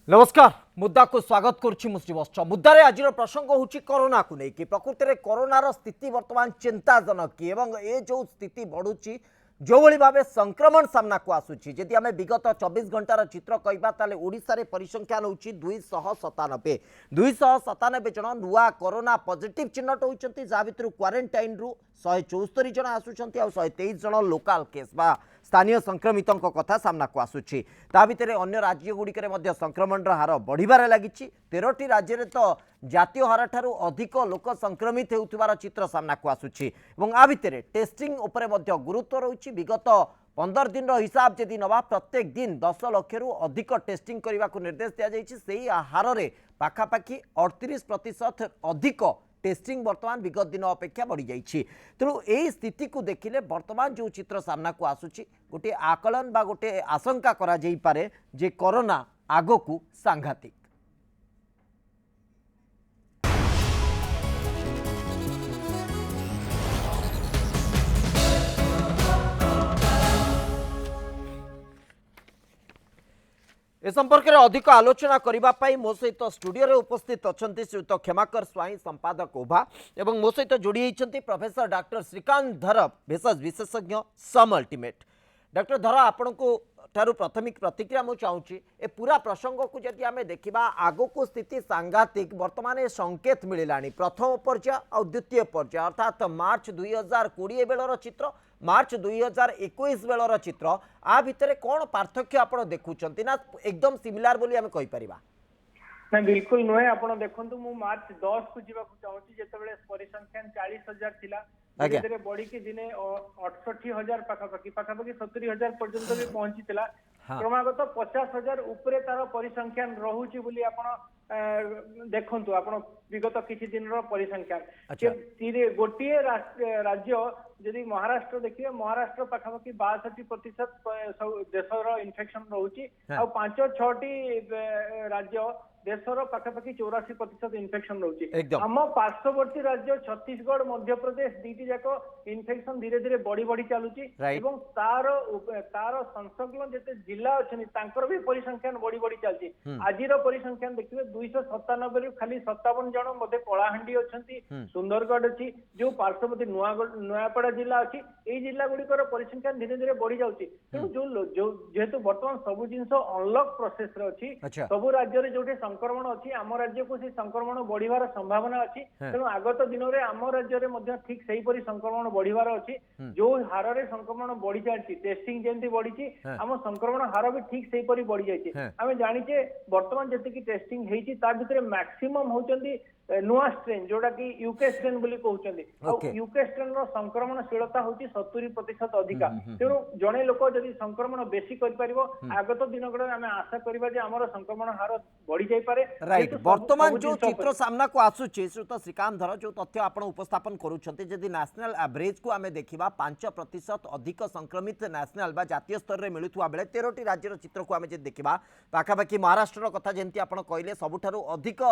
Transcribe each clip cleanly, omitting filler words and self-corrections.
नमस्कार मुद्दा को स्वागत करुच्ची मुश्रीवश्च मुद्दारे आज प्रसंग हूँ कोरोना को लेकिन प्रकृति में कोरोनार स्थिति वर्तमान चिंताजनक ए जो स्थिति बढ़ुची जो भली भाव संक्रमण सामना को आसूची जदि आम विगत 24 घंटार चित्र कहवा ताले ओडिशा रे परिसंख्यान होची 297 जन नुआ कोरोना पॉजिटिव चिन्हट होती जहाँ भितर क्वारंटाइन रु 174 जन आसुचंती और 123 जन लोकाल केस बा स्थानीय संक्रमितों कथा सामना को आसूची ता भितर अन्य राज्य गुड़िक संक्रमण हार बढ़िबार लगी 13टी राज्य में तो जातीय हार ठारू अधिक लोक संक्रमित होउथिबार चित्र सामना को आसूची आ भितर टेस्टिंग उपरे मध्य गुरुत्व रही विगत 15 दिन हिसाब जदि नवा प्रत्येक दिन 10 लाख रु अधिक टेस्टिंग करने को निर्देश दि हार में पाखापाखि 38% अधिक टेस्टिंग वर्तमान विगत दिन अपेक्षा बढ़ी जाइए तेणु यही स्थिति को देखिले वर्तमान जो चित्र सामना को आसूची गोटे आकलन बा गोटे आशंका करा जाई पारे जे कोरोना आगो को सांघातिक। ए संपर्क में अधिक आलोचना करने मो सहित स्टूडियो रे उपस्थित अच्छा श्रीयुत क्षमाकर स्वाई संपादक ओभा एवं मो सहित जोड़ी होती प्रोफेसर डॉक्टर श्रीकांत धर भेषज विशेषज्ञ सम अल्टीमेट। डॉक्टर धर आपण को ठारू प्राथमिक प्रतिक्रिया मु चाहूँगी ए पूरा प्रसंग को जदि आम देखा आग को स्थिति सांघातिक वर्तमान संकेत मिलला प्रथम पर्याय और द्वितीय पर्याय अर्थात मार्च 2020 बेलर चित्र मार्च 2021 बेलर चित्र आ भितर कौन पार्थक्य आप देखुंट ना एकदम सिमिलार बोली आम कहि परिबा? ना बिल्कुल नुहे आप देखु मु मार्च 10 को जावाक चाहूँगी जिते परिसंख्यान 40,000 थिला धीरे बढ़ी की दिने 68,000 पाखापाखि 70,000 पर्यंत भी पहुंची क्रमागत 50,000 उपरे तार परिसंख्यान रहुची बोली आपण देखंतु आपण विगत किछि दिन रो परिसंख्यान गोटे राज्य यदि महाराष्ट्र देखिए महाराष्ट्र पाखापाखि 62% देशर इन्फेक्शन रहुची आ 5-6टी राज्य देशर पाखापाखि 84% इन्फेक्शन रहुची आम पार्श्ववर्ती राज्य छत्तीसगढ़ मध्य प्रदेश दीटी जाक इन्फेक्शन धीरे धीरे बढ़ी बढ़ी चलुची एवं तार संलग्न जते जिला अच्छी तांकर भी परिसंख्यान बढ़ी बढ़ी चलती आजिर परिसंख्यान देखिए 297 खाली 57 जन मध्य कलाहांडी अच्छा सुंदरगढ़ अच्छी जो पार्श्ववर्ती नुआपड़ा जिला अच्छी ये जिला गुड़िकर परिसंख्यान धीरे धीरे बढ़ी जाऊँगी तेणु जो जेहेतु बर्तमान सब जिन अनलक प्रोसेस अच्छी सब राज्य जो संक्रमण अच्छी आम राज्य को संक्रमण बढ़िवार संभावना अच्छी तेणु आगत दिन में आम राज्य ठीक से संक्रमण बढ़िवार अच्छी जो हार में संक्रमण बढ़ी चलती टेस्टिंग जमी बढ़ी आम संक्रमण हार भी ठीक से बढ़ी जाए आम जाचे बर्तमान जी टेस्टिंग होती मैक्सिमम होती नुआ स्ट्रेन जोटा कि यूके स्ट्रेन बोली कहते यूके स्ट्रेन संक्रमणशीलता होती 70% अधिका तेणु जड़े लोक जदि संक्रमण बेसी कर आगत दिन गुड़ा आम आशा करवा आम संक्रमण हार बढ़ी जाई पारे। राइट वर्तमान जो चित्र सामना को आसूची श्रीयुत श्रीकांत धर जो तथ्य आप उपस्थापन करुँच जदि नेशनल एवरेज को आम देखा 5% अधिक संक्रमित नेशनल बा जातीय स्तर में मिलुवा बेले 13टी राज्यर चित्र को आम देखा पाखापाखि महाराष्ट्र कथा जमी आप कहले सबुठारु अधिक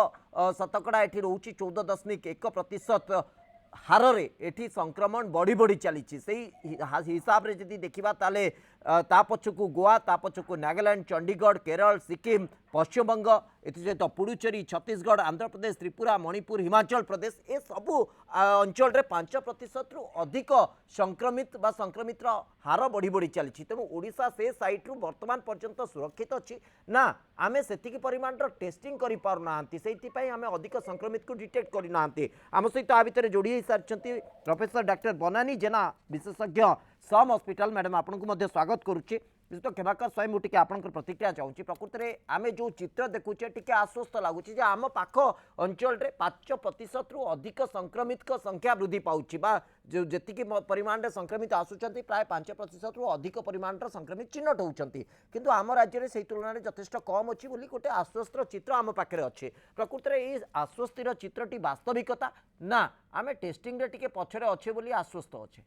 शतकड़ा एठी रोची 14.1% हार एठी संक्रमण बढ़ी बढ़ी चली हिसाब रे जदि देखा ताले ता पछकु गोवा ता पछकु नागालैंड चंडीगढ़ केरल सिक्किम पश्चिमबंग सहित पुडुचेरी छत्तीसगढ़ आंध्र प्रदेश त्रिपुरा मणिपुर हिमाचल प्रदेश ए सबू अंचल रे 5% रु अधिक संक्रमित बा संक्रमित हार बढ़ी बढ़ी चली तेणु ओडिशा से साइट रु वर्तमान पर्यंत सुरक्षित अच्छी ना आमे सेतिकी परिमाण टेस्टिंग करि पार नांती सेति पई आमे अधिक संक्रमित को डिटेक्ट करि नांती आम सहित आ भितर जोड़ी सारछंती प्रोफेसर डॉक्टर बनानी जेना विशेषज्ञ सम हॉस्पिटल मैडम आपन को मध्य स्वागत करुच्ची तो क्षमाकर स्वयं मुझे आपण प्रतिक्रिया चाहूँगी प्रकृत में आम जो चित्र देखुचे टी आश्वस्त लगुच आम पाख अंचल 5% रु अधिक संक्रमित संख्या वृद्धि पाउछि बा जो जी परिमाण में संक्रमित आसुचंती प्राय 5% रु अधिक परिमाण संक्रमित चिन्हट होउचंती किंतु आम राज्य में से तुलन में यथेष्ट कम अच्छी बोली गोटे आश्वस्त चित्र आम पाखे अच्छे प्रकृत में ये आश्वस्तिर चित्रटी वास्तविकता ना आम टेस्टिंग टे पछरे अच्छे बोली आश्वस्त अच्छे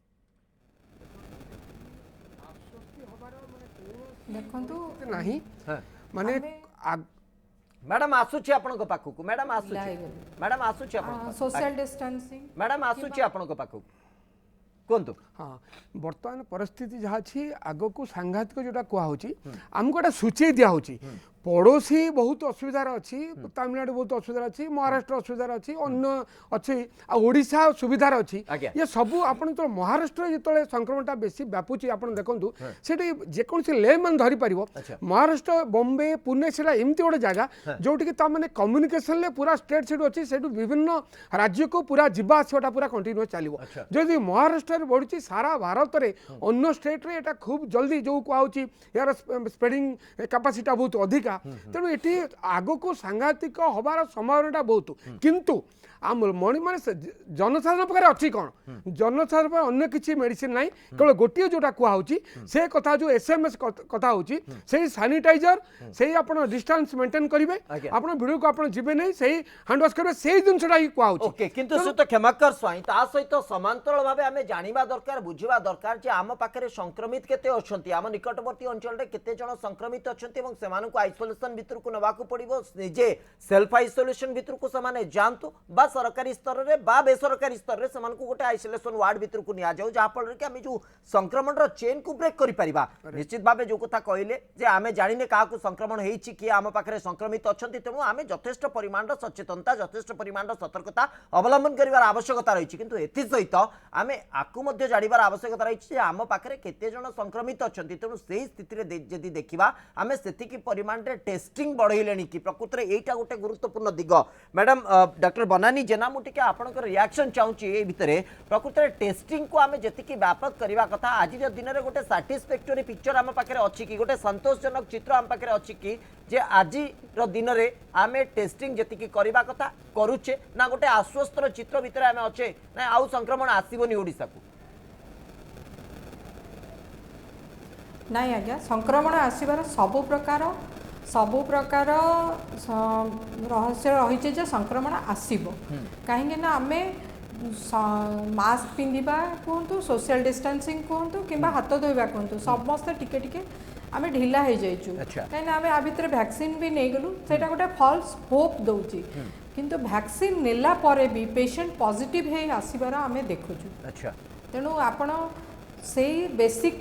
देखंतु नहीं माने मैडम आसुची आपनको पाखकु मैडम आसुची मैडम आसुची आपनको सोशल डिस्टेंसिंग मैडम आसुची आपनको पाखकु कोंतु हाँ बर्तमान परिस्थिति जहाँ अच्छी आग को सांघातिक जोटा कहूँ आमको गोटे सूचई दिया पड़ोशी बहुत असुविधार अच्छी तमिलनाडु बहुत असुविधा अच्छी महाराष्ट्र असुविधार अच्छी अन्य अच्छी ओडिशा सुविधार अच्छी ये सब आपन तो महाराष्ट्र जो संक्रमणटा बेसी व्यापुची आपन देखंतु सेठी जेकोसी लेमन धरि परिबो महाराष्ट्र बॉम्बे पुणे सेटा एमती गोटे जगह जोटी कि तामाने कम्युनिकेशन ले पूरा स्टेट सेठू अच्छी सेठू विभिन्न राज्य को पूरा जिबा आसवाटा पूरा कंटिन्यूअस चलिबो जदि महाराष्ट्र बढ़ुची सारा भारत रे अन्य स्टेट रे एटा खूब जल्दी जो कहउची यार स्प्रेडिंग कैपेसिटी बहुत अधिक तेणु ये आग को सांघातिक हबार संभावना बहुत किंतु आम मणि मान जनसाधारण पाखे अच्छी कौन जनसाधारण अन्य किसी मेडिसिन ना केवल गोटे जोटा कहूँ से कथा जो एसएमएस कथा हूँ से सानिटाइजर से आप डिस्टेंस मेंटेन करेंगे आप भिड़ को आप जी नहीं से हैंड वाश करेंगे से जिनसा कहूँ किंतु से तो क्षमाकर स्वाई ता सहित समांतराल भाव आम जाना दरकार बुझा दरकार जे आम पाखे संक्रमित केते अच्छी आम निकटवर्ती अंचल केते जन संक्रमित अच्छा से आइसोलेसन भितर को नवाक पड़ो निजे सेल्फ आइसोलेसन भितर को से जातु बा सरकारी स्तर में बा बेसरकारी स्तर में गोटे आइसोलेसन वार्ड भितर को निया जाऊ जहाँफल कि आम जो संक्रमण चेन को ब्रेक कर निश्चित भाव जो कथा कहले जे आम जाने क्या संक्रमण होती किए आम पाखे संक्रमित अच्छा तेणु आम यथेष्ट परिमाण सचेतनता यथेष्ट परिमाण सतर्कता अवलंबन कर आवश्यकता रही किंतु एसहित आम आपको जानवर आवश्यकता रही आम पाखे केते जन संक्रमित अच्छा तेणु से स्थिति जदि देखा आम से परिमाण टेस्टिंग बढ़ेले कि प्रकृत में यहीटा गोटे गुरुत्वपूर्ण दिग मैडम डॉक्टर बनानी जेना मुझे आपंकर रिएक्शन चाहिए भितर प्रकृत में टेस्टिंग को आम जी व्यापक करने कथा आज दिन में गोटे साटिस्फैक्टरी पिक्चर आम पाखे अच्छी कि गोटे संतोषजनक चित्र आम पाखे अच्छी कि जे आज दिन में आम टेस्टिंग जी करने कथा करुचे ना गोटे आश्वस्तर चित्र भितर आम अच्छे ना आउ संक्रमण आसबनी ओडिशा को नाई आज्ञा संक्रमण आसबार सबु प्रकार रहस्य रही जे संक्रमण आसब कहीं आम मास्क पिंधा कहतु सोशल डिस्टेंसिंग कहतु कि हाथ धोवा कहतु समस्ते टिके टिके आम ढिला हो जाइचु कहीं आम आ भितर वैक्सीन भी नहीं गलु से गोटे फॉल्स होप दौची किंतु वैक्सीन नेला परे भी पेशेंट पॉजिटिव है आसबार आम देखुचु तेणु आपण से बेसिक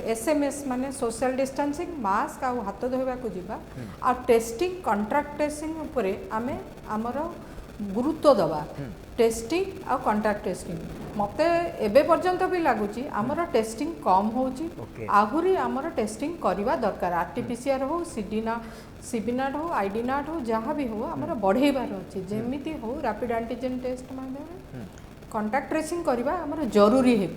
एसएमएस माने सोशल डिस्टेंसिंग मास्क आ हाथ धोवा को जीवा आ टेस्टिंग कॉन्ट्रैक्ट टेस्टिंग उपरे आमे आमर गुरुत्व दबा टेस्टिंग आ कॉन्ट्रैक्ट टेस्टिंग मते एबे पर्यंत भी लगुची आमर टेस्टिंग कम होची आहुरी आमर टेस्टिंग करवा दरकार आरटीपीसीआर हो सीबीनाट हो आईडीनाट हो जहाँ भी हो आमर बढ़ेबार अच्छी जेमिति हो रैपिड एंटीजन टेस्ट माध्यम कॉन्टैक्ट ट्रेसिंग करवा आमर जरूरी है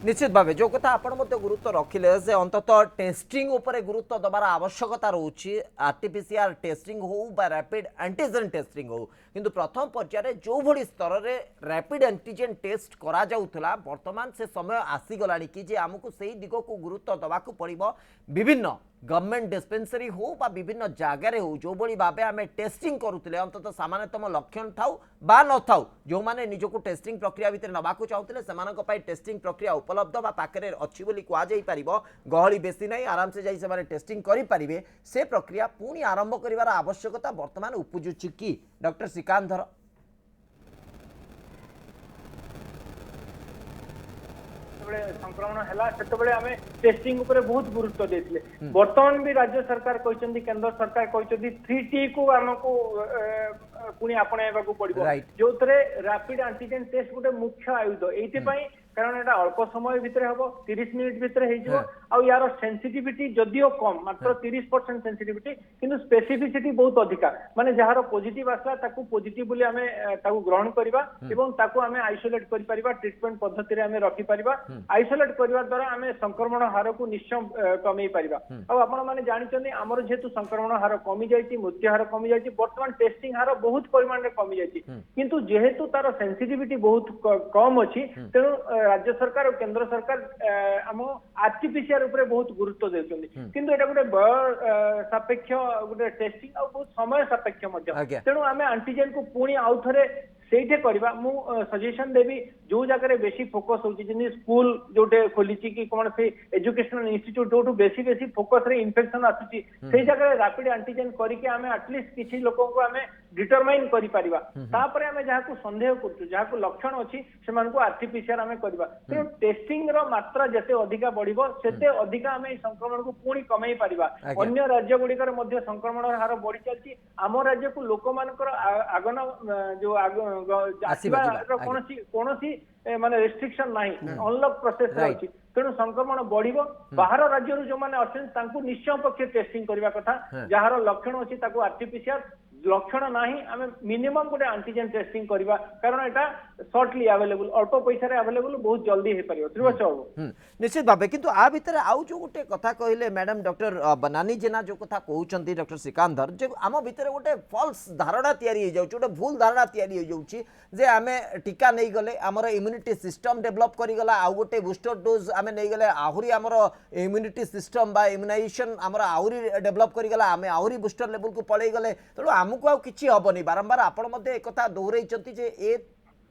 निश्चित भाव जो कथा आपण गुरुत्व रखिले से अंतत टेस्टिंग उपरे गुरुत्व दबार आवश्यकता रोची आरटीपीसीआर टेस्टिंग हो बा रैपिड एंटीजन टेस्टिंग हो किंतु प्रथम पर्याय जो भली स्तर रे रैपिड एंटीजन टेस्ट करा जाउथला वर्तमान से समय आसीगलानी कि जे आमको सही दिग को गुरुत्व दबाकू पड़िबो विभिन्न गवर्नमेंट डिस्पेंसरी हो बा विभिन्न जगार हो जो भली भाबे आमे टेस्टिंग करुतले अंतत सामान्यतम लक्षण थाउ बा न थाउ जो माने निजको टेस्टिंग प्रक्रिया भितर नबाकू चाहुतले सेमानक पई टेस्टिंग प्रक्रिया उपलब्ध बा पाखरे अच्छी बोली कह जाई परिबो गहली बेसी नहीं आराम से जाई से माने टेस्टिंग करि परिबे से प्रक्रिया पुणी आरंभ करिवार आवश्यकता वर्तमान उपजुची कि डॉक्टर श्रीकांत संक्रमण है आम टेस्टिंग उपरे बहुत गुरुत्व देते बर्तमान भी राज्य सरकार कहते केंद्र सरकार कहते 3T को आमको पुणी आपणा पड़ो जो रैपिड एंटीजन टेस्ट गोटे मुख्य आयुध ये कारण यहाँ अल्प समय भितर हम 30 मिनिट भितर हो यार सेंसिटिविटी जदियो कम मात्र 30% सेंसिटिविटी किंतु स्पेसिफिसिटी बहुत अधिका माने जार पॉजिटिव आसला ताकू पॉजिटिव बोली आमे ताकू ग्रहण करबा एवं ताकू आमे आइसोलेट करि परिबा ट्रीटमेंट पद्धति रे आमे रखि परिबा आइसोलेट करबा द्वारा आमे संक्रमण हार को निश्चय कमी परिबा आ आपण माने जानि चंदी हमर जेतु संक्रमण हार कमी जाईची मृत्यु हार कमी जाईची वर्तमान टेस्टिंग हार बहुत परिमाण रे कमी जाईची किंतु जेहेतु तार सेंसिटिविटी बहुत कम अछि तेनु राज्य सरकार और केंद्र सरकार आम आरटीपीसीआर उपरे बहुत गुरुत्व देउछन्ती किंतु एटा गोटे बड़ सापेक्ष गोटे टेस्टिंग आ बहुत समय सापेक्ष मध्य तेणु आमे एंटीजन को पुणी आउ थरे ସେଇଠି କରିବା ମୁଁ ସଜେସନ ଦେବି ଯୋଉ ଜାଗାରେ ବେଶୀ ଫୋକସ୍ ହଉଛି ଯେମିତି ସ୍କୁଲ ଯୋଉଟେ ଖୋଲିଛି କି କୌଣସି ଏଜୁକେସନାଲ ଇନଷ୍ଟିଚ୍ୟୁଟ ଯୋଉଠୁ ବେଶୀ ବେଶୀ ଫୋକସ୍ ରେ ଇନଫେକ୍ସନ ଆସୁଛି ସେଇ ଜାଗାରେ ରାପିଡ ଆଣ୍ଟିଜେନ କରିକି ଆମେ ଆଟଲିଷ୍ଟ କିଛି ଲୋକଙ୍କୁ ଆମେ ଡିଟରମାଇନ କରିପାରିବା ତାପରେ ଆମେ ଯାହାକୁ ସନ୍ଦେହ କରୁଛୁ ଯାହାକୁ ଲକ୍ଷଣ ଅଛି ସେମାନଙ୍କୁ ଆରଟିପିସିଆର ଆମେ କରିବା ତେଣୁ ଟେଷ୍ଟିଂ ର ମାତ୍ରା ଯେତେ ଅଧିକା ବଢିବ ସେତେ ଅଧିକା ଆମେ ଏହି ସଂକ୍ରମଣକୁ ପୁଣି କମେଇ ପାରିବା ଅନ୍ୟ ରାଜ୍ୟ ଗୁଡିକରେ ମଧ୍ୟ ସଂକ୍ରମଣର ହାର ବଢି ଚାଲିଛି ଆମ ରାଜ୍ୟକୁ ଲୋକମାନଙ୍କର ଆଗନ ଯୋଉ ଆସିବାର କୌଣସି ମାନେ ରେଷ୍ଟ୍ରିକ୍ସନ ନାହିଁ ଅନଲକ୍ ପ୍ରୋସେସ ଅଛି ତେଣୁ ସଂକ୍ରମଣ ବଢିବ ବାହାର ରାଜ୍ୟରୁ ଯୋଉମାନେ ଅଛନ୍ତି ତାଙ୍କୁ ନିଶ୍ଚୟ ପକ୍ଷେ ଟେଷ୍ଟିଂ କରିବା କଥା ଯାହାର ଲକ୍ଷଣ ଅଛି ତାକୁ ଆରଟିପିସିଆର ଲକ୍ଷଣ ନାହିଁ ଆମେ ମିନିମମ୍ ଗୋଟେ ଆଣ୍ଟିଜେନ ଟେଷ୍ଟିଂ କରିବା କାରଣ ଏଟା ସର୍ଟଲି ଆଭେଲେବୁଲ ଅଳ୍ପ ପଇସାରେ ଆଭେଲେବୁଲ ବହୁତ ଜଲ୍ଦି ହେଇପାରିବ ତ୍ରିବର୍ଷ ବାବୁ निश्चित भाव किंतु आ भितर आउ जो गोटे कथा कहले मैडम डॉक्टर बनानी जेना जो कथा कहउचंती डॉक्टर सिकंदर जे आम भितर गोटे फॉल्स धारणा तैयारी हो जाउची गोटे भूल धारणा तैयारी हो जाउची जे आमे टीका नहीं गले हमर इम्यूनिटी सिस्टम डेवलप करी गला आउ गोटे बूस्टर डोज आमे नहीं गले आहुरी हमर इम्यूनिटी सिस्टम बा इम्यूनाइजेशन हमर आहुरी डेवलप करी गला आमे आहुरी बूस्टर लेवल को पळै गले तेणु आमको आउ किछि हबनी बारंबार आपण मध्ये एक कथा दोहराइचंती जे ए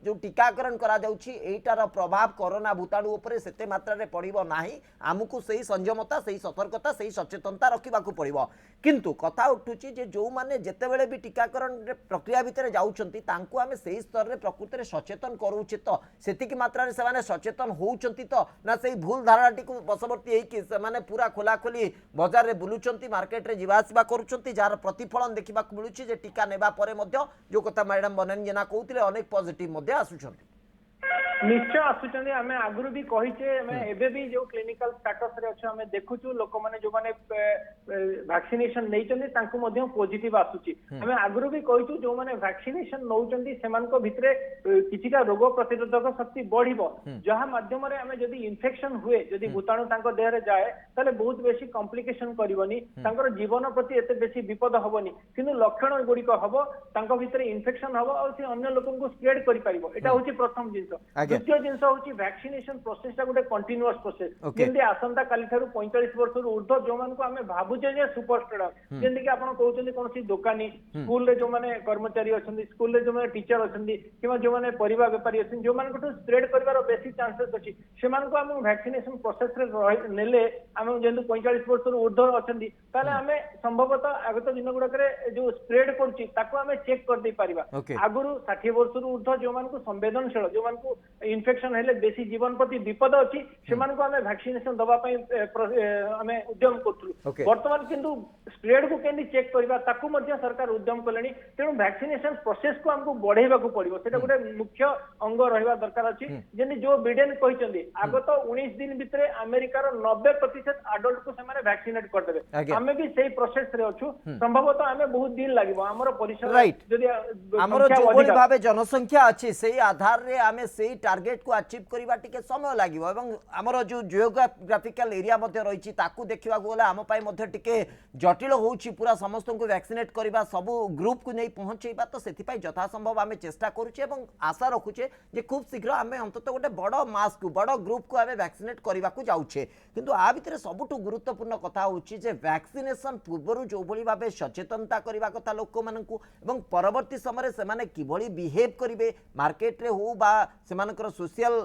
जो टीकाकरण करा जाउछि एटार प्रभाव कोरोना भूताणु उपरे सेते मात्रा रे पड़िबो नाही आमको सही संयमता सही सतर्कता सही सचेतनता रखिबाकू पड़िबो किंतु कथा उठुछि जे जो माने जेते बेले भी टीकाकरण रे प्रक्रिया भितर जाउछंती तांको आमे सही स्तर रे प्रकृति रे सचेतन करूछि तो सेतिकी मात्रा रे सेमाने सचेतन होउछंती तो ना सही भूल धारणाटी को बसवर्ती हेई कि सेमाने पूरा खोला खोली बाजार रे बुलुछंती मार्केट रे जीवासीबा करूछंती जार प्रतिफलन देखिबाकू मिलुछि जे टीका नेबा परे मध्ये जो कथा मैडम बनन जेना कहउतिले अनेक पॉजिटिव आसुछंती निश्चय आसुचंदी आमे आगुरु भी कहिचे आमे एबे भी जो क्लिनिकल स्टेटस रे अछि आमे देखुछु लोक माने जो माने वैक्सीनेशन नैचंदी तांको मध्ये पॉजिटिव आसुची आमे आगुरु भी कहिछु जो माने वैक्सीनेशन नौचंदी सेमानको भितरे किछिटा रोग प्रतिरोधक शक्ति बढ़िबो जहा माध्यम रे आमे जदी इन्फेक्शन हुए जदी भूताणु तांको देह रे जाए तले बहुत बेसी कॉम्प्लिकेशन करबोनी तांकर जीवन प्रति एते बेसी विपद हबोनी किंतु लक्षण गुडी को हबो तांको भितरे इन्फेक्शन हबो और से अन्य लोकन को स्प्रेड करि परिबो एटा होची प्रथम जिंस द्वितीय जिनस हूँ वैक्सीनेशन प्रोसेस गोटे कंटिन्यूअस प्रोसेस जमी आसंता काली 45 वर्ष ऊर्ध्व जो मानक आम भावुचे सुपर स्प्रेडर जमी कि आप कहते कौन दुकानी स्कूल जो मैंने कर्मचारी अच्छा स्कूल जो मैंने टीचर अच्छा कि जो मैंने परिवा बेपारी अच्छा जो मान स्प्रेड कर बेसी चांसेस अच्छी से आम वैक्सीनेशन प्रोसेस नेले आम जेहतु 45 वर्ष ऊर्ध्व अच्छा आम संभवतः आगत दिन गुड़ाक जो स्प्रेड करें चेक कर आगुरी 60 वर्ष ऊर्ध्व जो मान संवेदनशील जो मान इन्फेक्शन हेले बेसी जीवन प्रति विपद अच्छी से वैक्सीनेशन दवा आम उद्यम करूँ बर्तमान किंतु स्प्रेड को केंद्र चेक करवा ताकू सरकार उद्यम कले तेणु वैक्सीनेशन प्रोसेस को हमको बढ़ेबा को पड़ो से गोटे मुख्य अंग रहा दरकार अच्छी जमी जो बिडेन कहते आगत 19 दिन भितर अमेरिकार 90% आडल्ट को से वैक्सीनेट करदे आम भी से प्रोसेस रे अच्छु संभवतः आम बहुत दिन लगे आमर परिसर जनसंख्या अच्छी से आधार रे आम से टार्गेट को अचीव करबा टिके समय लागिवो एवं हमर जो जियोग्राफिकल एरिया मध्ये रहिछि ताकू देखिबा गले आम पई मध्ये टिके जटिल होउछि पूरा समस्त को वैक्सीनेट करबा सब ग्रुप को नहीं पहुंचेबा तो सेति पई यथा संभव आम चेष्टा करूचे एवं आशा रखुचे जे खूब शीघ्र आम अंतत गोटे बड़ मास को बड़ ग्रुप को आम वैक्सीनेट करबा को जाउछे किंतु आ भितर सबुठु गुरुत्वपूर्ण कथा होउछि जे वैक्सीनेशन पूर्वरु जो भली भाबे सचेतनता करबा कथा लोक माननकु एवं परवर्ती समय से माने किभली बिहेव करिवे मार्केट रे हो बा सेमानकर सोशल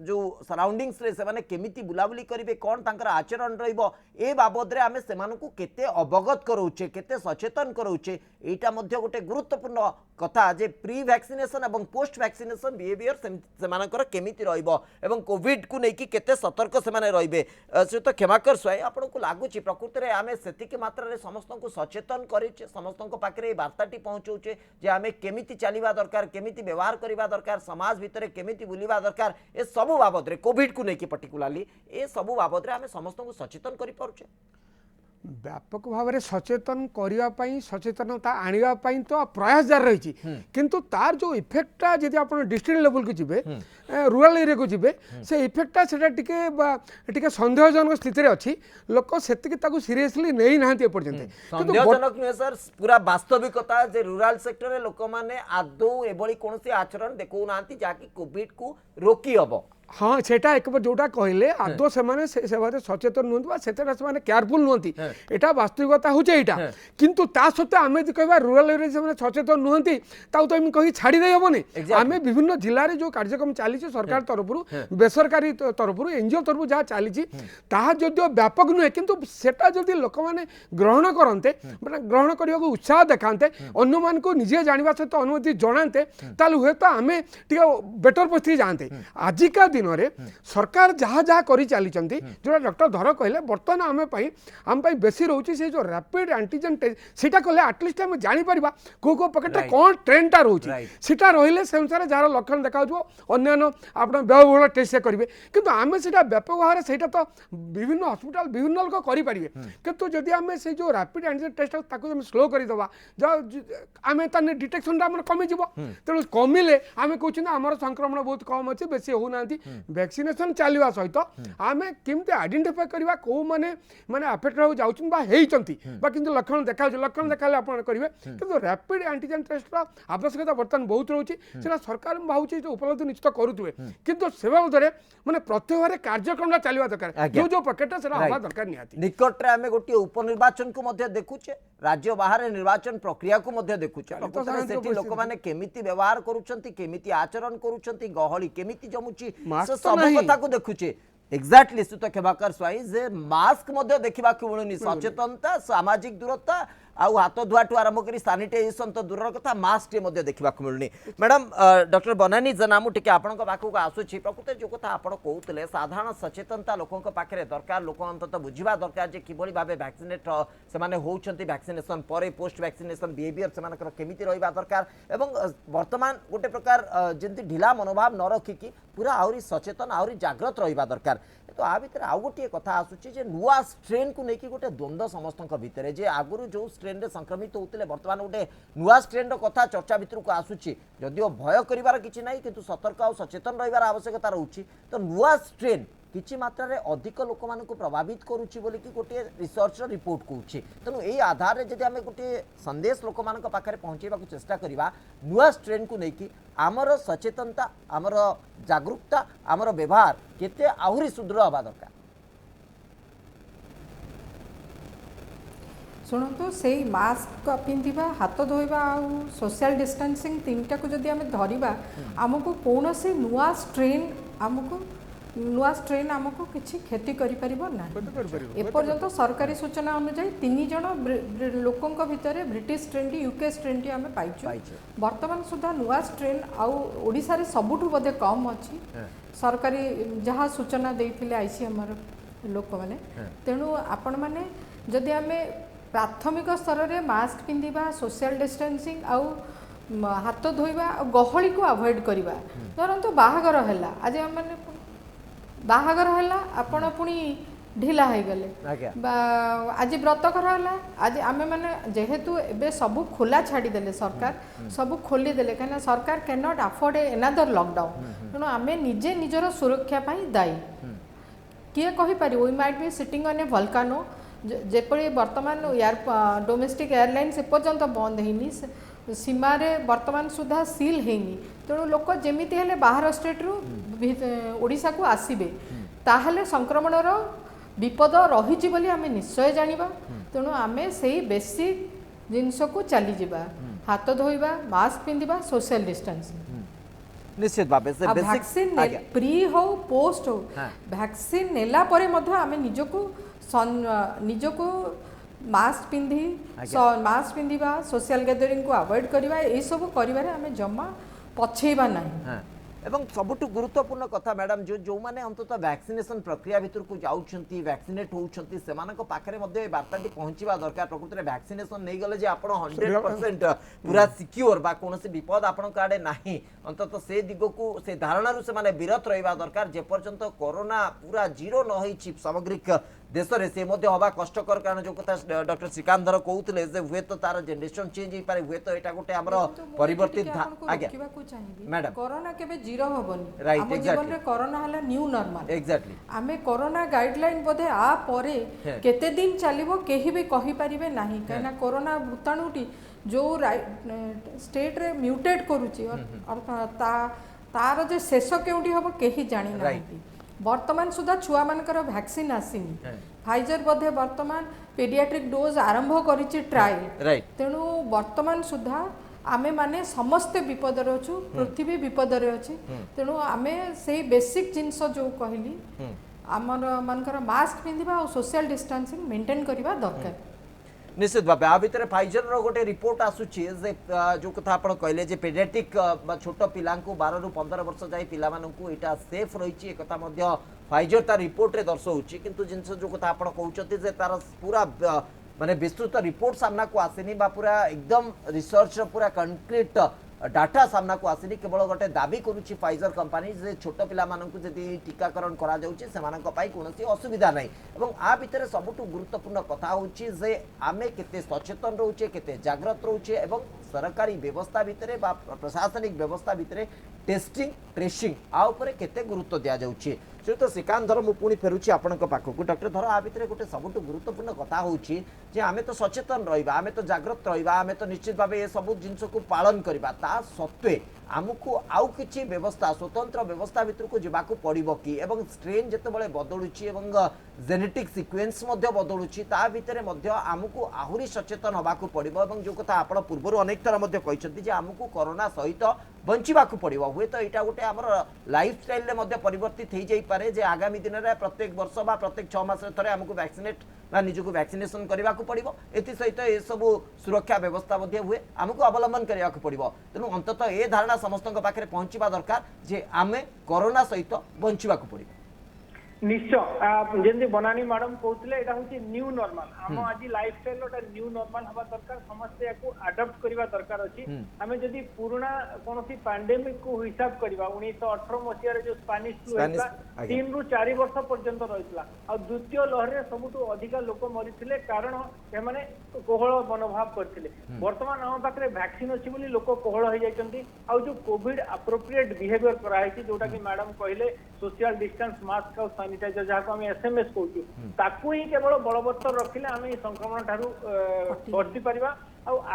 जो सराउंडिंग्स रे सेमाने केमिति बुलाबुली करिवे कोन तांकर आचरण रहिबो ए बाबद रे आमे सेमानकु केते अवगत करौचे केते सचेतन करौचे एटा मध्ये गोटे गुरुत्वपूर्ण कथा जे प्री वैक्सीनेशन एवं पोस्ट वैक्सीनेशन बिहेवियर सेमानकर केमिति रहिबो एवं कोविड को नेकी केते सतर्क सेमाने रहिबे से तो क्षमाकर स्वय आपन को लागुची प्रकृति रे आमे सेतिकी मात्रा रे समस्त को सचेतन करिचे समस्त को पाखरे वार्ताटी पहुंचौचे जे आमे केमिति चलीबा दरकार केमिति व्यवहार करिबा दरकार समाज भितरे केमिति बुलिबा दरकार ए सबु बाबद रे कोविड को नेकी पर्टिकुलरली ए सबु बाबद रे आमे समस्त को सचेतन करि पारुचे व्यापक भाव में सचेतन करने सचेतनता आने तो प्रयास जारी रही किंतु तार जो इफेक्टा जब आप डिस्ट्रिक्ट लेवल को जीवे रूरल एरिया को जीवे से इफेक्टा से टिके सन्देहजनक स्थिति अच्छी लोक से सीरियसली नहीं ना एपर्यंत सन्देहजनक नुहे सर पूरा वास्तविकता जे रूरल सेक्टर लोक मैंने आदौ एभली कौन आचरण देखौ ना जहाँकि कोविड को रोकी हम हाँ सेटा एक जोटा कहले आदौ से सचेतन नुहति से केयरफुल नुहति एटा वास्तविकता हूँ यहाँ किंतु ता सत्वे आम कह रूराल एरिया से सचेतन नुहति तो एम कही छाड़ी दे हेनी आम विभिन्न जिले में जो कार्यक्रम चली सरकार तरफ बेसरकारी तरफ एनजीओ तरफ जहाँ चली जदिव व्यापक नुहे किंतु सेटा जदि लोक मैंने ग्रहण करते ग्रहण करने को उत्साह देखाते अन्य मान को निजे जानवा सहित अनुमति जनाते हुए तो आम टे बेटर परिस्थिति जाते आजिका दिन रे सरकार जहाँ जहाँ करी चली जो डॉक्टर धर कहले बर्तमान आम बेसी रोचे से जो रैपिड एंटीजन टेस्ट सीटा कले एटलिस्ट आम जापर कौ पकेट कौन ट्रेंडटा रोचे सीटा रही से अनुसार जार लक्षण देखा अन्य आप व्ययबहुल टेस्ट करेंगे किंतु आम से व्यापक भाव से तो विभिन्न हस्पिटाल विभिन्न लोक करेंगे किंतु जदि आम से जो रैपिड एंटीजन टेस्ट स्लो करदेवा आम डिटेक्शन कमिज तेणु कमिले आम कहते आम संक्रमण बहुत कम अच्छे बेसी होना वैक्सीनेशन चलवा सहित आम केमती आइडेंटिफाई करवा कौ माने माने अफेक्ट होती किंतु लक्षण देखा लक्षण देखा आप करेंगे किंतु रैपिड एंटीजन टेस्ट आवश्यकता बर्तमान बहुत रोचे सरकार भावुँ उपलब्ध निश्चित करुवे किंतु से बाबद माने प्रत्येक कार्यक्रम चलवा दरकार जो जो पकेट से हवा दरकार निकट में आम गोटे उपनिर्वाचन को देखुचे राज्य बाहर निर्वाचन प्रक्रिया को देखुचे लोक मैंने केमिति व्यवहार करुछंती केमिति आचरण करुछंती गहली केमिति जमुची सब कथा को देखुचे एक्जाक्टली सुत खेबाकर स्वाई जे मास्क देखा मिलूनी सचेतनता सामाजिक दूरता आउ हाथ धुआठू आरंभ कर सानिटाइजेशन तो दूर कथा मास्क देखा मिलूनी मैडम डॉक्टर बनानी जनामु टिके आपण पाखक आसूची प्रकृत जो कथा आप कहते साधारण सचेतनता लोकों पाखे दरकार लोक अंततः बुझा दरकार जे किभली भाबे वैक्सीनेट से होउछंती वैक्सीनेशन पर पोस्ट वैक्सीनेशन बिहेवियर से केमिति रहिबा दरकार एवं वर्तमान गोटे प्रकार जंती ढिला मनोभाव न रखिकी पूरा आहरी सचेतन आहरी जागृत रहिबा दरकार तो आ भितर आउ गोटे कथा आसूची जे नुआ स्ट्रेन को लेकिन गोटे द्वंद्व समस्त भितर जे आगुरी जो स्ट्रेन रे संक्रमित होते बर्तमान गोटे नुआ स्ट्रेन कथा चर्चा भितर को आसूची जदिओ भय करिवार किछि नाही किंतु सतर्क और सचेतन रहिबार आवश्यकता रहउची तो नुआ स्ट्रेन किछि मात्रा रे अधिक लोक मान को प्रभावित करूची बोली कि गोटे रिसर्च रिपोर्ट कहूची तेणु यही आधार रे जदि आमे गोटे संदेश लोक मान को पाखरे पहुंचेबा को चेष्टा करिबा नुआ स्ट्रेन को लेकी आमर सचेतनता आमर जागरूकता आमर व्यवहार केते आहुरी सुदृढ़ हवा दरकार शुणु से मास्क पिंधा हाथ धोवा आउ सोशल डिस्टेंसिंग तीनटा को जदि आमे धरिबा आमको कौन से नुआ स्ट्रेन आमको किसी क्षति करिपरिबो एपर्यंत सरकारी सूचना अनुसार 3 जन लोकों भितर British strain UK strain T आमे पाइछु वर्तमान सुधा नुआ स्ट्रेन आउ ओडिसा रे सबुठु बदे कम अछि सरकारी जहाँ सूचना देइथिले आईसीएमआर लोक माने तेणु आपण माने जदि आमे प्राथमिक स्तर रे मास्क पिंधिबा सोशल डिस्टेंसिंग आउ हाथ धोइबा गहली को अवॉइड करिबा धरंतु बाहागर हैला आज माने बाहागर हैला आपण पुणी ढिला हो गले आज व्रतकर है आज आम मैंने जेहेतु एबे सबू खोला छाड़ीदे सरकार सबू खोलीदे कहीं सरकार can not afford another lockdown तेणु आम निजे निजर सुरक्षा दायी किए कहीपर we might be sitting on a volcano जेपरी वर्तमान एयर डोमेस्टिक एयरलाइंस एपर्यंत बंद होनी सीमारे वर्तमान सुधा सील होनी तेणु लोक जमी हेले बाहर स्टेट रु ओडिशा को आसबे ताहले संक्रमणर विपद रही बोली आम निश्चय जानिबा तेणु आमे से बेसिक जिनस को चली जिबा हाथ धोइबा मास्क पिंधिबा सोशल डिस्टेंसिंग निश्चित भाव से वैक्सीन प्री हो पोस्ट हो वैक्सीन नेला परे मध्य आमे निजको मास्क पिंधिबा सोशल गैदरिंग को अवॉइड करबा ए सब करिबारे आमे जम्मा पछेबा नहीं एवं सबुठु गुरुत्वपूर्ण कथा मैडम जो मैंने अंततः वैक्सीनेशन प्रक्रिया भितर को जाउछंती वैक्सीनेट होउछंती सेमानक पाखरे मध्ये वार्ताटी पहुंचीबा दरकार प्रकृति में वैक्सीनेशन नहीं गले जे आपण 100% पूरा सिक्योर बा कोनोसी विपद आपण काडे नाही अंततः से दिगो को से धारणा रु से माने विरत रहिबा दरकार जे पर्यंत कोरोना पूरा जीरो न होई सामग्रिक देश रे से मध्ये हवा कष्टकर कारण जो कथा डॉक्टर श्रीकांत धर कहउतले जे हुए तो तार जनरेशन चेंज ही पारे हुए तो एटा गोटे हमरो परिवर्तित आज्ञा मैडम कोरोना केबे जीरो होबनी हम जीवन रे कोरोना हला न्यू नॉर्मल एग्जैक्टली आमे कोरोना गाइडलाइन बोधे आ परे केते दिन चलिबो केही भी कहि परिबे नाही काना कोरोना भूताणुटी जो स्टेट रे म्यूटेट करूची और ता तार जे शेष केउटी हबो केही जानि नांती वर्तमान सुधा छुआ मानकर वैक्सीन आसीनी फाइजर बोधे वर्तमान पीडियाट्रिक डोज आरंभ करिछि ट्रायल राइट तेणु वर्तमान सुधा आमे माने समस्ते विपदर अछु पृथ्वी विपदर अछि तेणु आमे से बेसिक जिंस जो कहली आमर मानकर मास्क पिंधिबा और सोशल डिस्टेंसिंग मेंटेन करबा दरकार निश्चित भाव आ भितर फाइजर रो गोटे रिपोर्ट आसुची जे जो कथा आपण कहले जे पेडियाट्रिक छोट पिला 12 रु 15 वर्ष जाय पिला मानकू एटा सेफ रहिची एक कथा मध्य फाइजर तार रिपोर्ट रे दर्शाउची किंतु जिंस जो कथा आपण कहउचती जे तार पूरा माने विस्तृत रिपोर्ट सामना को आसेनी बा पूरा एकदम रिसर्च पूरा कंक्रीट डाटा सामना को आसेनी केवल गोटे दाबी करुच्ची फाइजर कंपनी जे छोट पिला मानकू जदि टीकाकरण करा जाउची सेमानक पाई कोनोसी असुविधा नाही एवं आ भितर सबुठु गुरुत्वपूर्ण कथा होची जे आमे केते सचेतन रहउचे केते जागृत रहउचे एवं सरकारी व्यवस्था भितरे बा प्रशासनिक व्यवस्था भितरे टेस्टिंग ट्रेसिंग आ उपरे केते गुरुत्व दिया जाउची श्रीयुत श्रीकांत धर मु पुणी फेरुची आपनक पाखकू डॉक्टर धर आ भितरे गोटे सबुठु गुरुत्वपूर्ण कथा होची जे आमे तो सचेतन रहिबा आमे तो जागृत रहिबा आमे तो निश्चित भाबे ए सब जिंस को पालन करबा ता सत्वे आमको आउ किछि व्यवस्था स्वतंत्र व्यवस्था भितर को जिबाकू पड़िबो कि एवं स्ट्रेन जेतेबेले बदलुची एवं जेनेटिक सीक्वेंस मध्ये बदलुची ता भितरे मध्ये आमको आहुरी सचेतन हबाकू पड़िबो एवं जो कथा आपण पूर्वरु अनेक थर मध्ये कहिसथि जे आमको कोरोना सहित बंचिबाकू पड़िबो हुए तो एटा गोटे हमर लाइफस्टाइल रे मध्ये परिवर्तित हेइ जाई पारे जे आगामी दिन रे प्रत्येक वर्ष बा प्रत्येक 6 मास थरे आमको वैक्सीनेट बा निजको वैक्सीनेशन करबाकू पड़िबो एति सहित ए सब सुरक्षा व्यवस्था मध्ये हुए आमको अवलंबन करबाकू पड़िबो तेनु अंततः ए धारणा समस्तक पाखे पहुंचवा दरकार जे आमे कोरोना सहित बंचिबाकू पड़िबो निश्चय जेंदी बनानी मैडम कहते एटा होची न्यू नॉर्मल हम आज लाइफस्टाइल ओटा न्यू नॉर्मल हवा दरकार समस्ते याकू अडॉप्ट करबा दरकार अछि हमें जदी पुराना कोनोसी पैंडेमिक को हिसाब करबा 1918 मसिया रे जो स्पेनिश फ्लू हेता 3 रु 4 वर्ष पर्यंत रहितला आ द्वितीय लहर रे सबुटु अधिक लोक मरिथिले कारण हे माने कोहळ मनोभाव करथिले वर्तमान हम पाखरे वैक्सीन अछि बोली लोक कोहळ हो जायचंती आ जो कोविड एप्रोप्रिएट बिहेवियर करा है जोटा कि मैडम कहले सोशल डिस्टेंस मास्क और सैनिटाइजर जहाँ को हम एसएमएस कहूँ ताकू ही केवल बलवत्तर रखिले आम संक्रमण ठारू बर्ती पारिबा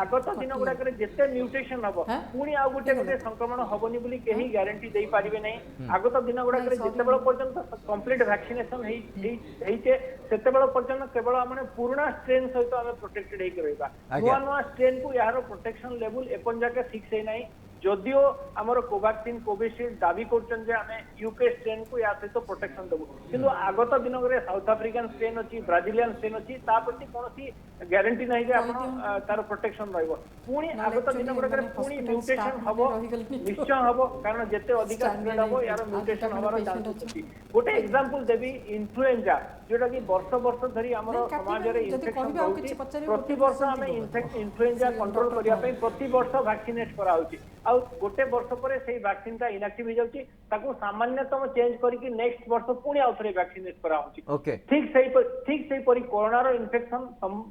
आगत दिन गुड़ाक जिते म्यूटेशन हम पुणी आउ गोटे गोटे संक्रमण हेनी बोली कहीं ग्यारंटी दे पारे ना आगत दिन गुड़ाक जिते पर्यंत कंप्लीट वैक्सीनेशन सेते पर्यंत केवल आम पुराना स्ट्रेन सहित आम प्रोटेक्टेड होकर नुआ नुआ स्ट्रेन को यार प्रोटेक्शन लेवल एपन जाके फिक्स है ना जदियो आमर कोवैक्सीन कोविशील्ड दाबी करछन जे हमें यूके स्ट्रेन को या सहित प्रोटेक्शन देबो किंतु आगत दिन रे साउथ अफ्रीकन स्ट्रेन अछि ब्राजिलियन स्ट्रेन अछि ता प्रति कोनोसी ग्यारंटी नाही जे आपण तार प्रोटेक्शन रहइबो पुणी आगत दिन रे पुणी म्यूटेशन हबो निश्चय हबो कारण जते अधिक स्प्रेड हबो यार म्यूटेशन हबार चांस अछि गोटे एग्जांपल देबी इन्फ्लुएंजा जोटा कि वर्ष वर्ष धरी हमर समाज रे इन्फेक्शन होउची प्रति वर्ष हमें इन्फ्लुएंजा कंट्रोल करिया पे प्रति वर्ष वैक्सीनेट करा होउची आ गोटे वर्ष पर से वैक्सीन का इनएक्टिव हो जाउची ताको सामान्यतम चेंज करके नेक्स्ट वर्ष पुणी आउ थरे वैक्सीनेट करा होउची ठीक सही परी कोरोना रो इन्फेक्शन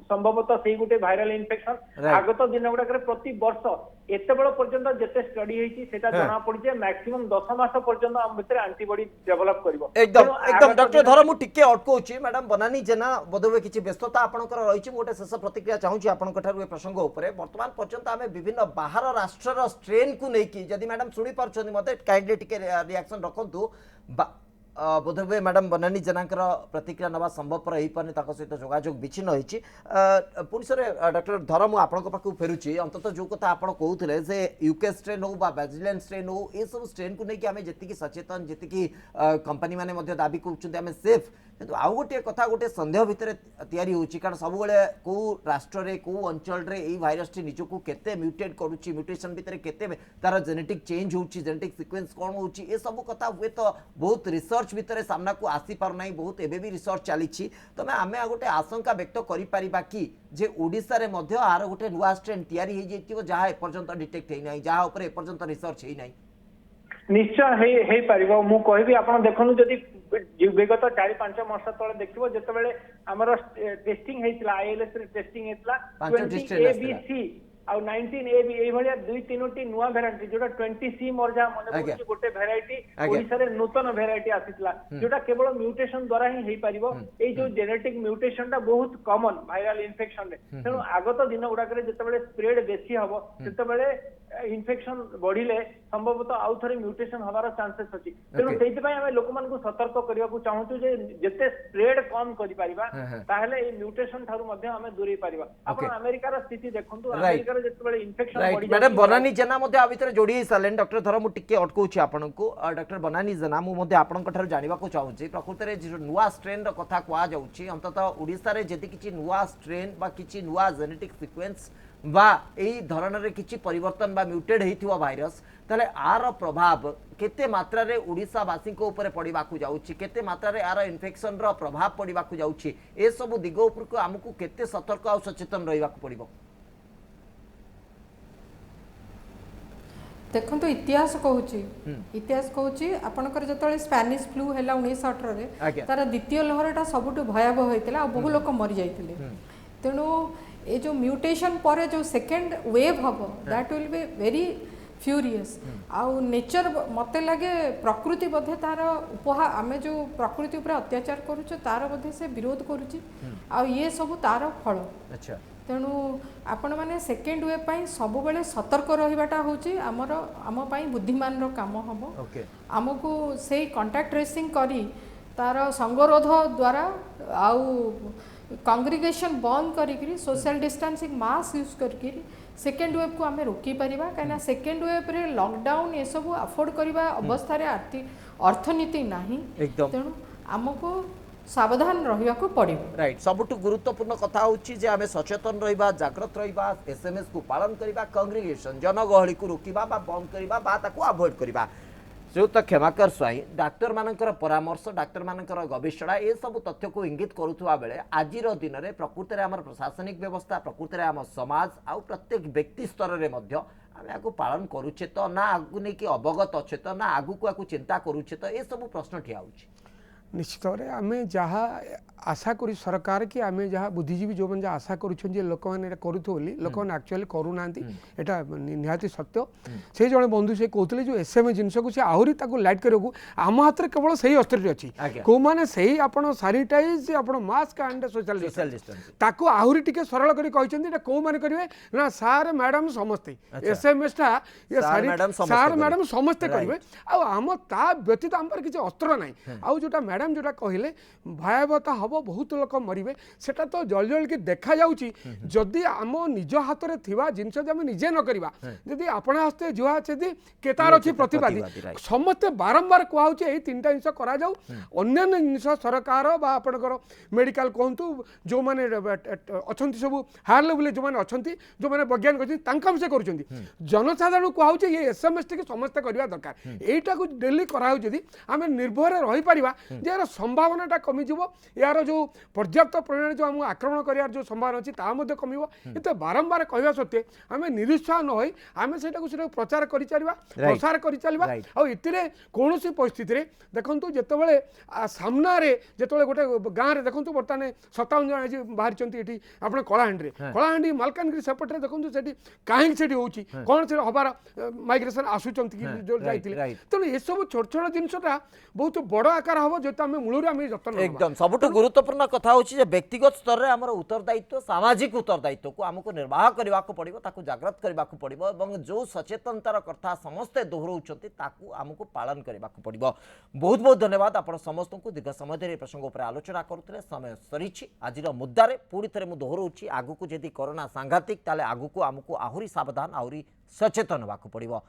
संभवतः सही गोटे वायरल इन्फेक्शन आगत दिन गुडा प्रति वर्ष एते बड़ पर्यंत जते स्टडी हेची सेटा जणा पड़ी जे मैक्सिमम 10 मास पर्यंत हम भीतर एंटीबॉडी डेवलप करबो एकदम डॉक्टर धर मु टिके अटकोची मैडम बनानी जेना बदवे किछि व्यस्तता आपनकर रहिछि मोटे शेष प्रतिक्रिया चाहूछि आपनकर ठारु ए प्रसंग उपरे वर्तमान पर्यंत आमे विभिन्न बाहर राष्ट्रर स्ट्रेन को नहीं कि जदि मैडम सुनी पारछन मते काइंडली टिके रिएक्शन रखंतु बोधवे मैडम बनानी जनाकर प्रतिक्रिया नवा संभवपर हो पारे सहित जोगाजोग विच्छिन्न होती पुणी से डॉक्टर धर मुझे आपण पाक फेरुची अंततः जो कथा आप कहते से यूके स्ट्रेन हो ब्राजिलियन स्ट्रेन हो ये सब स्ट्रेन को लेकिन आम जी सचेतन जी कंपनी मैंने दाबी कर सेफ किंतु आउ गोटे कथा गोटे संदेह भितर तैयारी होची कारण सब बेले को राष्ट्र रे को अंचल रे एई भाइरस टी निजको केते म्यूटेट करूची म्यूटेशन भितर केते तार जेनेटिक चेंज होची जेनेटिक सीक्वेंस कोन होची ए सब कथा हुए तो बहुत रिसर्च भितर सामना को आसी पार नाही बहुत एबे भी रिसर्च चलीची तमे आमे गोटे आशंका व्यक्त करि परिबा कि जे ओडिसा रे मध्य आर गोटे नुवा स्ट्रेन तैयारी हे जेतिबो जहा ए पर्यंत डिटेक्ट हे नाही जहा ऊपर ए पर्यंत रिसर्च हे नाही निश्चय हे पारिबो मु कहबी आपण देखनु जदी विगत 4-5 मास तले देखिबो जेतेबेले हमर टेस्टिंग हेतला आईएलएस रे टेस्टिंग हेतला 20 एबीसी ଆଉ 19A ବି ଏଇଭଳିଆ 2-3ଟି ନୂଆ ଭେରାଇଟି ଯୋଉଟା 20C ମୋର ଯାହା ମନେ ଆଜ୍ଞା। ପଡୁଛି ଗୋଟେ ଭେରାଇଟି ଆଜ୍ଞା। ଓଡିଶାରେ ନୂତନ ଭେରାଇଟି ଆସିଥିଲା ଯୋଉଟା କେବଳ ମ୍ୟୁଟେସନ ଦ୍ୱାରା ହିଁ ହେଇପାରିବ ଏଇ ଯୋଉ ଜେନେଟିକ ମ୍ୟୁଟେସନ ଟା ବହୁତ କମନ ଭାଇରାଲ ଇନଫେକ୍ସନ ରେ ତେଣୁ ଆଗତ ଦିନ ଗୁଡାକରେ ଯେତେବେଳେ ସ୍ପ୍ରେଡ ବେଶୀ ହବ ସେତେବେଳେ ଇନଫେକ୍ସନ ବଢିଲେ ସମ୍ଭବତଃ ଆଉ ଥରେ ମ୍ୟୁଟେସନ ହବାର ଚାନ୍ସେସ୍ ଅଛି ତେଣୁ ସେଇଥିପାଇଁ ଆମେ ଲୋକମାନଙ୍କୁ ସତର୍କ କରିବାକୁ ଚାହୁଁଛୁ ଯେ ଯେତେ ସ୍ପ୍ରେଡ କମ କରିପାରିବା ତାହେଲେ ଏଇ ମ୍ୟୁଟେସନ ଠାରୁ ମଧ୍ୟ ଆମେ ଦୂରେଇ ପାରିବା ଆପଣ ଆମେରିକାର ସ୍ଥିତି ଦେଖନ୍ତୁ ଆମେରିକାର ଯେତେବେଳେ ଇନଫେକ୍ସନ ବଢି मैडम बनानी जेना आ भितर जोड़ी सारे डॉक्टर थर मुझे अटकाऊँ आपको डॉक्टर बनानी जेना मुझे आपंकर जानवा चाहूँगी प्रकृत में नुआ स्ट्रेन कथा कहुच्छी अंततः ओडिशा रे जदि किसी नुआ स्ट्रेन बा किसी नुआ जेनेटिक सिक्वेन्स बा एई धरण रे किसी परिवर्तन बा म्यूटेड होइथिबा भाइरस ताले आर प्रभाव केते मात्रा रे ओडिशावासी को ऊपर पड़ाकू जाउछि केते मात्रा रे आर इन्फेक्शन रो प्रभाव पड़ाकू जाउछि ए सब दिग उपर को हमकु केते सतर्क आ सचेतन रहिबाकू पड़िबो देखो इतिहास कहूँ आपणकर जो स्पैनिश फ्लू है 1918 रे तार द्वितीय लहरटा सबुठ भयावह होता बहु लोक मरी जाते तेणु ये जो म्यूटेशन पर जो सेकेंड वेव हम that will be very furious आउ नेचर मते लगे प्रकृति बोधे तार उपहार आम जो प्रकृति उपर अत्याचार करुचे तार बोधे से विरोध करुची आ ये सब तार फल अच्छा तेणु आपण मैंने सेकेंड वेव पाई सब बेले सतर्क रहिबाटा होची आमर आम पाई बुद्धिमान रो काम हम आमको से कांटेक्ट ट्रेसिंग करी तार संगरोध द्वारा आउ कांग्रिगेशन बंद करी सोशल डिस्टेंसिंग मास्क यूज करी सेकेंड वेव को आम रोकी पारिबा कहीं सेकेंड वेव रे लॉकडाउन ये सब अफोर्ड करबा अवस्था रे आर्थिक अर्थनीति नाही तेणु आमको सावधान रहिबा को पड़िबो राइट सबुठ गुरुत्वपूर्ण कथा होची जे आमे सचेतन रहिबा जागृत रहिबा एसएमएस को पालन करिबा कांग्रिगेशन जनगहली को रोकिबा बा बंद करिबा बा ताको अवॉइड करिबा श्रीयुत क्षमाकर स्वाई डाक्तर मानकर परामर्श डाक्तर मानकर गवेषणा ए सब तथ्य को इंगित करुवा बेले आजिर दिन में प्रकृत में आम प्रशासनिक व्यवस्था प्रकृत में आम समाज आउ प्रत्येक व्यक्ति स्तर में आम या पालन करुचे तो ना आगु नहीं कि अवगत अच्छे तो ना आगु को चिंता करुचे तो ये सब प्रश्न ठिया होची निश्चित भाव में आम जहाँ आशा करी सरकार कि आम जहाँ बुद्धिजीवी जो मैंने आशा करुँचे लोक मैंने करूँ लोक मैंने एक्चुअली करूना यहाँ निहाती सत्य से जड़े बंधु से कहते जो एसएमए जिनस को सी आहरी लाइट करने आम हाथ में केवल सही अस्त्र अच्छी कौ मैंने सही आप सानिटाइज आप मास्क एंड सोशल डिस्टेंस ताको आहरी टिके सरल कर कौ मैंने करेंगे ना सार मैडम समस्ते एसएमएस टा सार मैडम समस्ते करेंगे आम ता व्यतीत आम किसी अस्त्र ना आउ जोटा मैडम जोटा कहले भयावहता हम बहुत लोक मरवे सेटा तो जल जल कि देखा जाउची जदि आम निज हाथ में थिबा जिनस आम निजे न करबा जदि आपण हस्ते जुआ अछि केतार अछि प्रतिवादी समस्ते बारंबार कहउची एही तीनटा जिनस करा जाऊ अन्य जिनस सरकार बा आपनकर मेडिकल कहंतु जो माने अछंती सब हायर लेवल जो माने अछंती जो माने वैज्ञानिक अछि तांका से करूछंती जनसाधारण कहउची ये एसएमएस टिके समस्त करबा दरकार एटा को डेली कराउ जदि आम निर्भर रही परिबा जे यार संभावनाटा कमी जीवो यार जो पर्याप्त परिमाण जो आम आक्रमण करार जो संभावना अच्छी ताकि कमिबो एते बारंबार कहवा सत्वे आम निरुत्साह न होई आम सेटा प्रचार करि चलिबा प्रसार करि चलिबा आ इतिरे कोनोसी परिस्थिति रे देखंतु जेतेबेले सामना रे जेतेबेले गोटे गाँ रे देखंतु बर्तमान 57 जन आज बाहर चंती एठी आपण कलाहांडी मालकानगिरी सेपटे देखंतु सेठी काहे सेठी होउची कोन से हबार माइग्रेशन आसुचंती कि जो जाइतिले तनो ए सब छोट छोट जिंसटा बहुत बड़ आकार हबो जेता हम मूलरे हम जतन एकदम सबुठ गुरुत्वपूर्ण कथा होची जे व्यक्तिगत स्तर रे हमर उत्तरदायित्व सामाजिक उत्तरदायित्व को हमको निर्वाह करबा को पड़िबो ताकू जागृत करबा को पड़िबो एवं जो सचेतनतार कथा समस्त दोहराउछंती ताकू हमको पालन करबा को पड़िबो बहुत बहुत धन्यवाद आपण समस्त को दीर्घ समय धरि प्रसंग ऊपर आलोचना करथले समय सरीछि आजिर मुद्दा रे पूरी थरे मु दोहराउछि आगु को जदि कोरोना सांघातिक ताले आगु को हमको आहुरी सावधान आहुरी सचेतन होबा को पड़िबो।